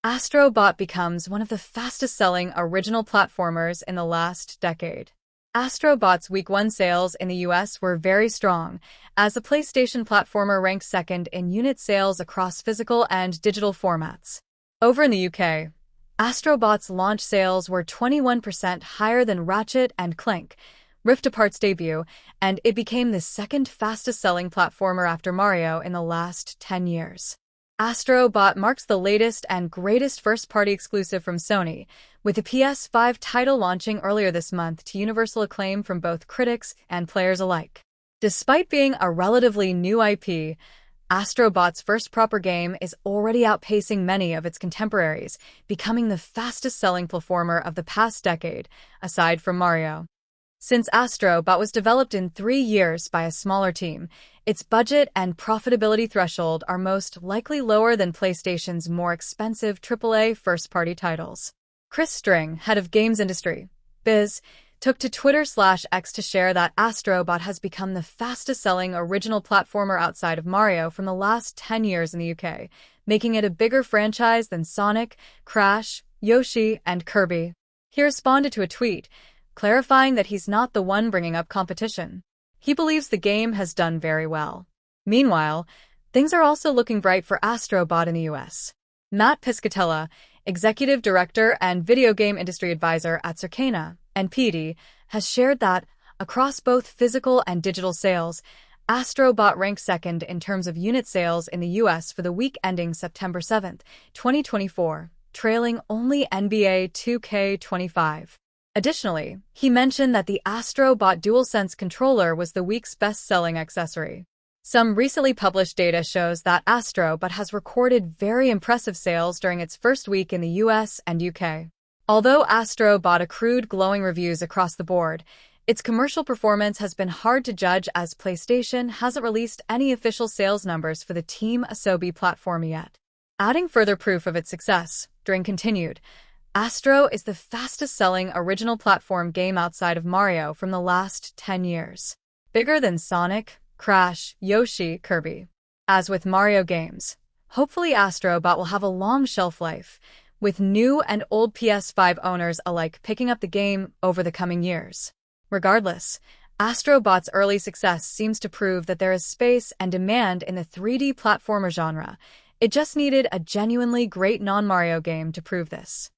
Astro Bot becomes one of the fastest-selling original platformers in the last decade. Astro Bot's Week 1 sales in the US were very strong, as the PlayStation platformer ranked second in unit sales across physical and digital formats. Over in the UK, Astro Bot's launch sales were 21% higher than Ratchet and Clank, Rift Apart's debut, and it became the second fastest-selling platformer after Mario in the last 10 years. Astro Bot marks the latest and greatest first-party exclusive from Sony, with the PS5 title launching earlier this month to universal acclaim from both critics and players alike. Despite being a relatively new IP, Astro Bot's first proper game is already outpacing many of its contemporaries, becoming the fastest-selling platformer of the past decade, aside from Mario. Since Astro Bot was developed in 3 years by a smaller team, its budget and profitability threshold are most likely lower than PlayStation's more expensive AAA first-party titles. Chris String, head of games industry, Biz, took to Twitter/X to share that Astro Bot has become the fastest-selling original platformer outside of Mario from the last 10 years in the UK, making it a bigger franchise than Sonic, Crash, Yoshi, and Kirby. He responded to a tweet, clarifying that he's not the one bringing up competition. He believes the game has done very well. Meanwhile, things are also looking bright for Astro Bot in the US. Matt Piscatella, executive director and video game industry advisor at Circana, NPD, has shared that, across both physical and digital sales, Astro Bot ranks second in terms of unit sales in the US for the week ending September 7, 2024, trailing only NBA 2K25. Additionally, he mentioned that the Astro Bot DualSense controller was the week's best-selling accessory. Some recently published data shows that Astro Bot has recorded very impressive sales during its first week in the US and UK. Although Astro Bot accrued glowing reviews across the board, its commercial performance has been hard to judge as PlayStation hasn't released any official sales numbers for the Team Asobi platform yet. Adding further proof of its success, String continued, Astro is the fastest-selling original platform game outside of Mario from the last 10 years. Bigger than Sonic, Crash, Yoshi, Kirby. As with Mario games, hopefully Astro Bot will have a long shelf life, with new and old PS5 owners alike picking up the game over the coming years. Regardless, Astro Bot's early success seems to prove that there is space and demand in the 3D platformer genre. It just needed a genuinely great non-Mario game to prove this.